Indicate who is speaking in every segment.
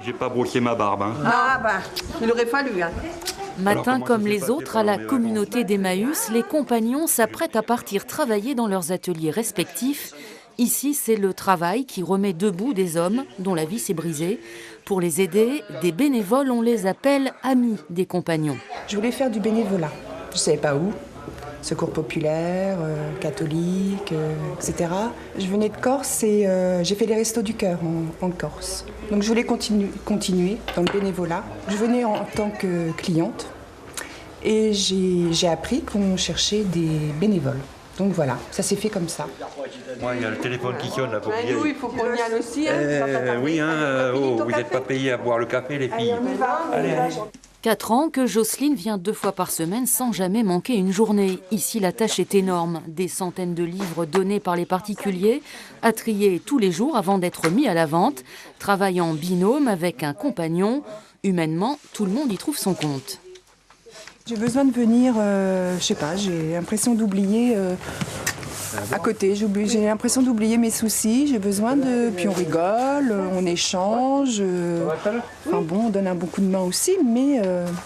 Speaker 1: J'ai pas brossé ma barbe. Hein.
Speaker 2: Ah bah, il aurait fallu. Hein.
Speaker 3: Matin comme les autres, à la communauté d'Emmaüs, les compagnons s'apprêtent à partir travailler dans leurs ateliers respectifs. Ici, c'est le travail qui remet debout des hommes dont la vie s'est brisée. Pour les aider, des bénévoles, on les appelle amis des compagnons.
Speaker 4: Je voulais faire du bénévolat. Je ne savais pas où. Secours populaire, catholique, etc. Je venais de Corse et j'ai fait les Restos du Cœur en Corse. Donc je voulais continuer dans le bénévolat. Je venais en tant que cliente et j'ai appris qu'on cherchait des bénévoles. Donc voilà, ça s'est fait comme ça.
Speaker 1: Moi, il y a le téléphone qui sonne là. Faut que
Speaker 2: Nous, il faut qu'on y aille aussi. Hein,
Speaker 1: oui, hein, vous n'êtes pas payés à boire le café, les filles. Allez.
Speaker 3: 4 ans que Jocelyne vient 2 fois par semaine sans jamais manquer une journée. Ici, la tâche est énorme. Des centaines de livres donnés par les particuliers, à trier tous les jours avant d'être mis à la vente. Travaille en binôme avec un compagnon. Humainement, tout le monde y trouve son compte.
Speaker 4: J'ai besoin de venir, je sais pas, j'ai l'impression d'oublier à côté. J'ai l'impression d'oublier mes soucis. J'ai besoin de... Puis on rigole, on échange. Enfin bon, on donne un bon coup de main aussi, mais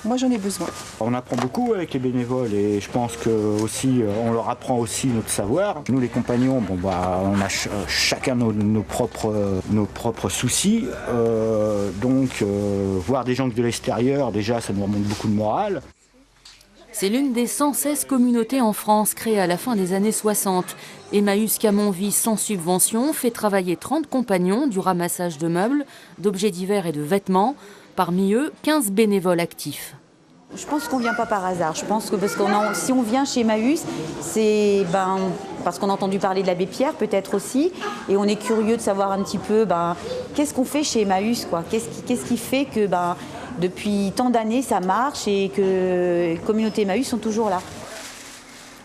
Speaker 4: moi j'en ai besoin.
Speaker 5: On apprend beaucoup avec les bénévoles et je pense que aussi on leur apprend aussi notre savoir. Nous les compagnons, bon bah on a chacun nos propres soucis. Donc voir des gens de l'extérieur, déjà ça nous remonte beaucoup de morale.
Speaker 3: C'est l'une des 116 communautés en France créées à la fin des années 60. Emmaüs Camon vit sans subvention, fait travailler 30 compagnons du ramassage de meubles, d'objets divers et de vêtements. Parmi eux, 15 bénévoles actifs.
Speaker 6: Je pense qu'on ne vient pas par hasard. Je pense que si on vient chez Emmaüs, c'est parce qu'on a entendu parler de l'abbé Pierre, peut-être aussi, et on est curieux de savoir un petit peu qu'est-ce qu'on fait chez Emmaüs, quoi. Qu'est-ce qui fait que depuis tant d'années ça marche et que les communautés Emmaüs sont toujours là.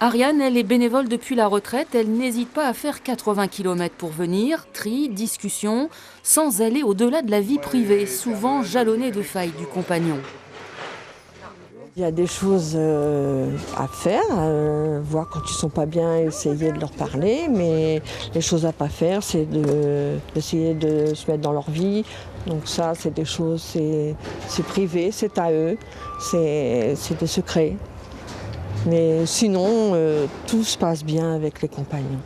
Speaker 3: Ariane, elle est bénévole depuis la retraite. Elle n'hésite pas à faire 80 km pour venir, tri, discussion, sans aller au-delà de la vie privée, souvent jalonnée de failles du compagnon.
Speaker 7: Il y a des choses à faire, voir quand ils ne sont pas bien, essayer de leur parler, mais les choses à ne pas faire, c'est d'essayer de se mettre dans leur vie. Donc ça, c'est des choses, c'est privé, c'est à eux, c'est des secrets. Mais sinon, tout se passe bien avec les compagnons.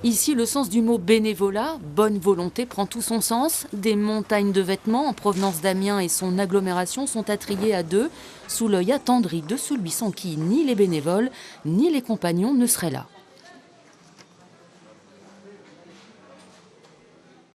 Speaker 3: Ici, le sens du mot bénévolat, bonne volonté, prend tout son sens. Des montagnes de vêtements en provenance d'Amiens et son agglomération sont à trier à 2, sous l'œil attendri de celui sans qui ni les bénévoles, ni les compagnons ne seraient là.